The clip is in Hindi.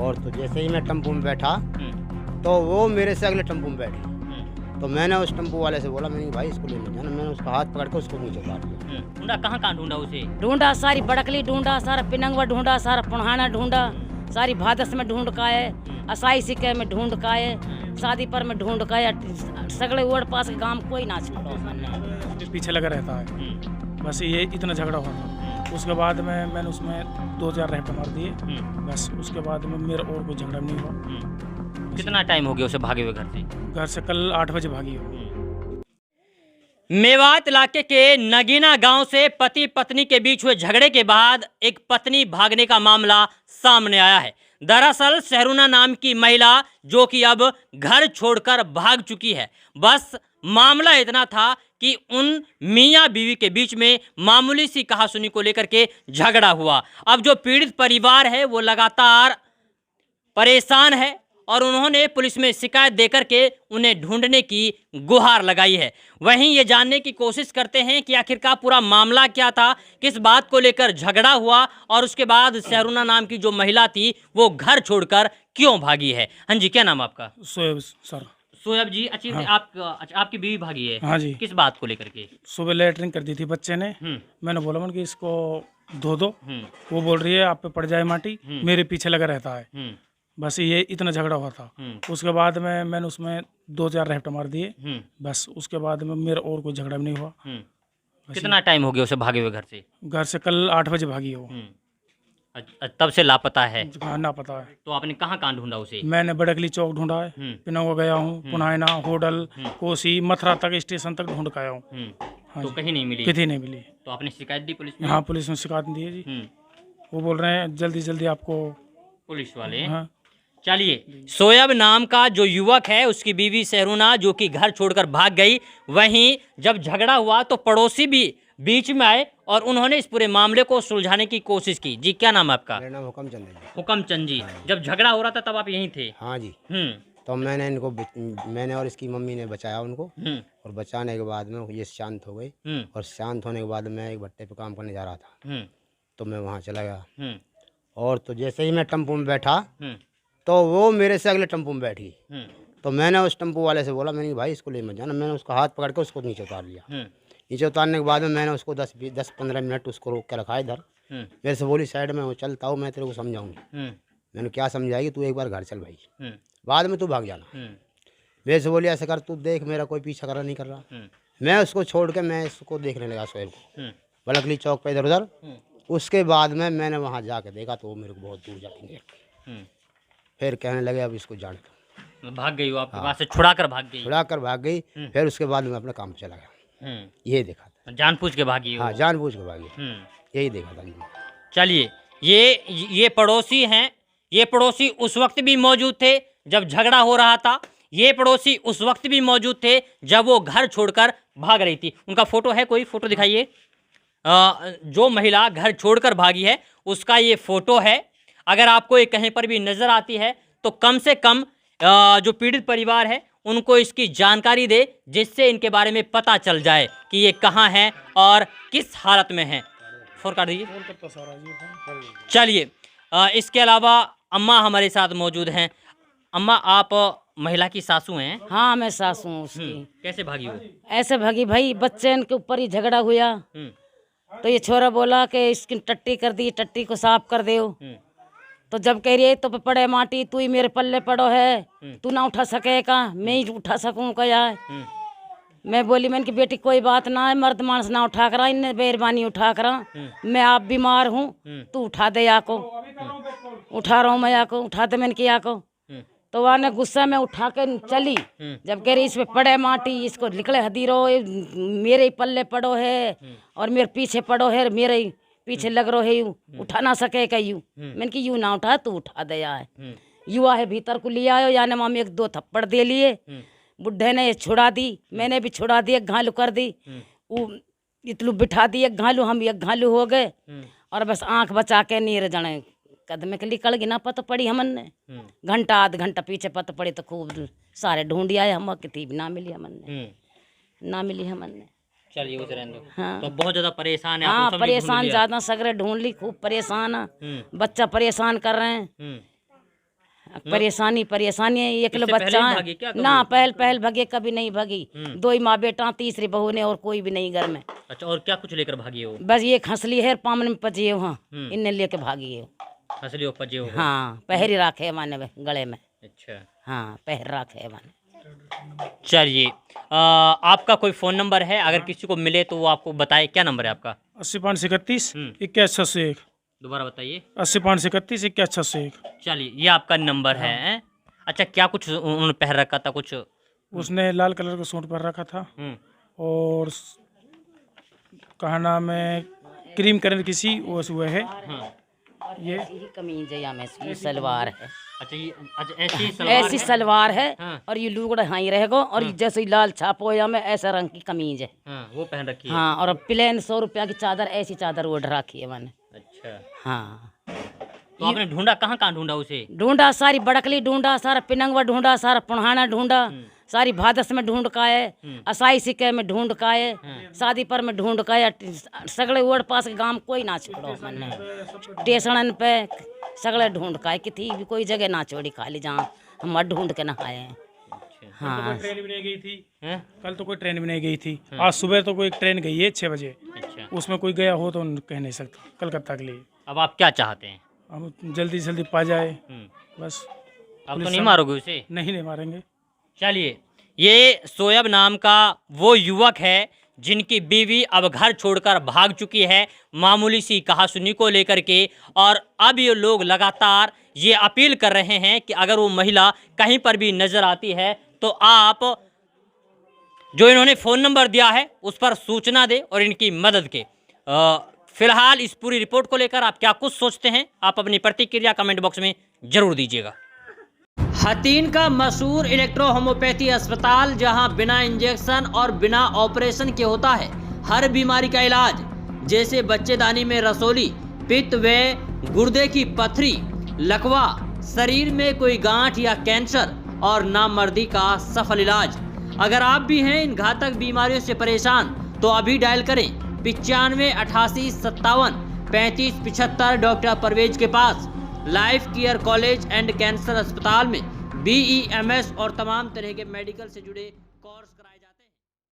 और तो जैसे ही मैं टेम्पो में बैठा तो वो मेरे से अगले टेम्पो में बैठी। तो मैंने उस टेम्पो वाले से बोला, मैंने भाई इसको लेने जाना। मैंने उसका हाथ पकड़ के उसको नीचे उतार दिया। ढूंढा कहाँ ढूंढा उसे? ढूंढा सारी बड़कली ढूंढा, सारा पिनंगवा ढूंढा, सारा पुनहाना ढूंढा, सारी भादस में ढूंढ का है, असाई सिक्के में ढूंढ का है, शादी पर में ढूंढ का है, सगले ओढ़ पास गांव कोई ना छोड़ो मैंने। पीछे लगा रहता है, बस ये इतना झगड़ा हुआ था। उसके बाद में मैंने उसमें 2-4 रैप मार दिए, बस उसके बाद में मेरा और कोई झगड़ा नहीं हुआ। कितना टाइम हो गया उसे भागे हुए घर से? घर से कल 8 बजे भागी हो। मेवात इलाके के नगीना गांव से पति पत्नी के बीच हुए झगड़े के बाद एक पत्नी भागने का मामला सामने आया है। दरअसल शहरूना नाम की महिला जो कि अब घर छोड़कर भाग चुकी है। बस मामला इतना था कि उन मियाँ बीवी के बीच में मामूली सी कहासुनी को लेकर के झगड़ा हुआ। अब जो पीड़ित परिवार है वो लगातार परेशान है और उन्होंने पुलिस में शिकायत देकर के उन्हें ढूंढने की गुहार लगाई है। वहीं ये जानने की कोशिश करते हैं कि आखिरकार पूरा मामला क्या था, किस बात को लेकर झगड़ा हुआ और उसके बाद शहरूना नाम की जो महिला थी वो घर छोड़कर क्यों भागी है। हाँ जी, क्या नाम आपका? सोएब सर। सोएब जी, अच्छी हाँ। आपकी बीवी भागी है? हाँ जी। किस बात को लेकर के? सुबह लेटरिंग कर दी थी बच्चे ने, मैंने बोला मन कि इसको धो दो। वो बोल रही है आप पे पड़ जाए माटी, मेरे पीछे लगा रहता है। बस ये इतना झगड़ा हुआ था। उसके बाद में मैंने उसमें 2-4 रैप्ट मार दिए, बस उसके बाद में मेरा और कोई झगड़ा भी नहीं हुआ। कितना टाइम हो गया उसे भागे हुए घर से? घर से कल 8 बजे भागी हो। तब से लापता है? हाँ, ना पता है। तो आपने कहाँ ढूंढा उसे? मैंने बड़कली चौक ढूंढा है, पिनंगो गया हूँ, पुनायना, होडल, कोसी, मथुरा तक, स्टेशन तक ढूंढ के आया हूँ। हाँ तो जी। कहीं नहीं मिली? कितनी नहीं मिली। तो आपने शिकायत दी पुलिस में? हाँ, पुलिस में शिकायत दी है जी। वो बोल रहे हैं जल्दी जल्दी आपको। पुलिस वाले? हाँ। चलिए, सोएब नाम का जो युवक है उसकी बीवी शहरूना जो कि घर छोड़कर भाग गई। वहीं जब झगड़ा हुआ तो पड़ोसी भी बीच में आए और उन्होंने इस पूरे मामले को सुलझाने की कोशिश की। जी, क्या नाम है आपका? मेरा नाम हुक्म चंद है जी। हुक्म चंद जी, जब झगड़ा हो रहा था तब आप यहीं थे? हाँ जी। तो मैंने और इसकी मम्मी ने बचाया उनको, और बचाने के बाद में ये शांत हो गई। और शांत होने के बाद मैं एक भट्टे पे काम करने जा रहा था, तो मैं वहाँ चला गया। और तो जैसे ही मैं टेम्पो में बैठा तो वो मेरे से अगले टेम्पो में बैठी। तो मैंने उस टेम्पो वाले से बोला, मैंने भाई इसको ले मत जाना। मैंने उसका हाथ पकड़ के उसको नीचे उतार लिया। नीचे उतारने के बाद में मैंने उसको 10-15 मिनट उसको रोक के रखा इधर। मेरे से बोली साइड में वो चलता हूँ, मैं तेरे को समझाऊंगी। मैंने क्या समझाएगी, तू एक बार घर चल भाई, बाद में तू भाग जाना। मेरे से बोली ऐसे कर, तू देख मेरा कोई पीछा कर नहीं कर रहा। मैं उसको छोड़ के मैं इसको देखने लगा सोएब को, बलकली चौक पे इधर उधर। उसके बाद में मैंने वहाँ जाके देखा तो वो मेरे को बहुत दूर जाके देख, फिर कहने लगे अब इसको जान दो। भाग गई वो आपके पास से, छुड़ा कर भाग गई? छुड़ा कर भाग गई। फिर उसके बाद में अपने काम पे चला गया। ये देखा था। जानबूझ के भागी? हाँ, जानबूझ के भागी, यही देखा था जी। चलिए, ये पड़ोसी हैं। ये पड़ोसी उस वक्त भी मौजूद थे जब झगड़ा हो रहा था। ये पड़ोसी उस वक्त भी मौजूद थे जब वो घर छोड़कर भाग रही थी। उनका फोटो है, कोई फोटो दिखाइए। जो महिला घर छोड़कर भागी है उसका ये फोटो है। अगर आपको ये कहीं पर भी नज़र आती है तो कम से कम जो पीड़ित परिवार है उनको इसकी जानकारी दे, जिससे इनके बारे में पता चल जाए कि ये कहाँ हैं और किस हालत में हैं। फोन कर दीजिए। चलिए, इसके अलावा अम्मा हमारे साथ मौजूद हैं। अम्मा, आप महिला की सासू हैं? हाँ, मैं सासू हूँ उसकी। कैसे भागी हो? ऐसे भागी भाई, बच्चे के ऊपर ही झगड़ा हुआ। तो ये छोरा बोला कि इसकी टट्टी कर दी, टट्टी को साफ कर दे। तो जब कह रही है तो पड़े माटी, तू ही मेरे पल्ले पड़ो है, तू ना उठा सकेगा, मैं ही उठा सकूँ क्या है। मैं बोली, मैंने की बेटी कोई बात ना है, मर्द मानस ना उठा करा, इन्हें बेरबानी उठा करा, मैं आप बीमार हूँ, तू उठा दे आको। उठा रहा हूँ मैं आको, उठा दे मैंने किया को। तो वहाँ ने गुस्सा में उठा के चली। जब कह रही इस पे पड़े माटी, इसको निकले हदीरो, मेरे ही पल्ले पड़ो है और मेरे पीछे पड़ो है, मेरे ही पीछे लग रो है, यू उठा ना सके क्या यू। मैंने कि यू ना उठा, तू उठा दे है। युवा है भीतर को लिया आयो, यानी मामी 1-2 थप्पड़ दे लिए। बुढ़े ने छुड़ा दी, मैंने भी छुड़ा दी, एक घालू कर दी। इतलू बिठा दी, एक घालू, हम एक घालू हो गए। और बस आंख बचा के नीर जने कदम के निकल गई ना, पत पड़ी हमन ने। घंटा आध घंटा पीछे पत पड़ी तो खूब सारे ढूंढ आए, हम कितनी भी ना मिली हमन ने, ना मिली हमन ने। चलिए, उसे रहने दो। हाँ। तो बहुत ज्यादा परेशान है आप? हाँ, सब परेशान ढूंढ लिया? ज्यादा, सगरे ढूंढ ली, खूब परेशान है। बच्चा परेशान कर रहे हैं। परेशानी परेशानी है, एक इससे बच्चा पहले भी है। भागी क्या कभी? ना पहल भगे कभी नहीं भगी, 2 ही माँ बेटा, तीसरी बहू ने, और कोई भी नहीं घर में। अच्छा, और क्या कुछ लेकर भागी हो? बस ये खसली है, पामन में पची है वहाँ, इनने लेके भागी है। हंसली हो, पजे हो? हाँ, पहरी राखे है माने गले में। अच्छा, हाँ, पहर राखे है माने। चलिए, आपका कोई फ़ोन नंबर है, अगर किसी को मिले तो वो आपको बताए? क्या नंबर है आपका? 80-531 21-601। दोबारा बताइए। 80-531 21-601। चलिए, ये आपका नंबर है। अच्छा, क्या कुछ उन्होंने पहन रखा था कुछ? उसने लाल कलर का सूट पहन रखा था और कहा नाम है क्रीम कलर किसी वो है। ये ऐसी कमीज है या में ये सलवार है। अच्छा, ये अच्छा ऐसी सलवार ऐसी है? सलवार है हाँ। और ये लुगड़ा हाई रहेगा, और ये जैसे लाल छाप हो या में ऐसा रंग की कमीज है। हाँ, वो पहन रखी है। हाँ, और प्लेन 100 रुपया की चादर, ऐसी चादर ओढ़ रखी है मैंने। अच्छा, हाँ, तो आपने ढूंढा, कहाँ कहाँ ढूंढा उसे? ढूंढा, सारी बड़कली ढूंढा, सारा पिनंगवा ढूंढा, सारा पुनहाना ढूंढा, सारी भादस में ढूंढ का है, असाई सिक्के में ढूंढ का है, शादी पर में ढूंढ का है, सगले ओढ़ पास के गांव कोई ना छोड़ो मैंने, स्टेशन पे सगले ढूंढ का है, किसी भी कोई जगह ना छोड़ी खाली जहाँ हम ढूंढ के नहाए हैं। हाँ, ट्रेन भी नहीं गई थी। हैं? कल तो कोई ट्रेन भी नहीं गई थी। आज सुबह तो कोई ट्रेन गई है 6 बजे। अच्छा, उसमें कोई गया हो तो कह नहीं सकता, कलकत्ता के लिए। अब आप क्या चाहते हैं? हम जल्दी से जल्दी पा जाए बस। आप तो नहीं मारोगे उसे? नहीं मारेंगे। चलिए, ये शोएब नाम का वो युवक है जिनकी बीवी अब घर छोड़कर भाग चुकी है मामूली सी कहासुनी को लेकर के, और अब ये लोग लगातार ये अपील कर रहे हैं कि अगर वो महिला कहीं पर भी नज़र आती है तो आप जो इन्होंने फ़ोन नंबर दिया है उस पर सूचना दें और इनकी मदद के। फिलहाल इस पूरी रिपोर्ट को लेकर आप क्या कुछ सोचते हैं, आप अपनी प्रतिक्रिया कमेंट बॉक्स में ज़रूर दीजिएगा। हतीन का मशहूर इलेक्ट्रो होम्योपैथी अस्पताल, जहां बिना इंजेक्शन और बिना ऑपरेशन के होता है हर बीमारी का इलाज, जैसे बच्चेदानी में रसोली, पित्त व गुर्दे की पथरी, लकवा, शरीर में कोई गांठ या कैंसर और नामर्दी का सफल इलाज। अगर आप भी हैं इन घातक बीमारियों से परेशान तो अभी डायल करें 95 88 57 35 75 डॉक्टर परवेज के पास। Life care college and cancer अस्पताल में BEMS और तमाम तरह के मेडिकल से जुड़े कोर्स कराए जाते हैं।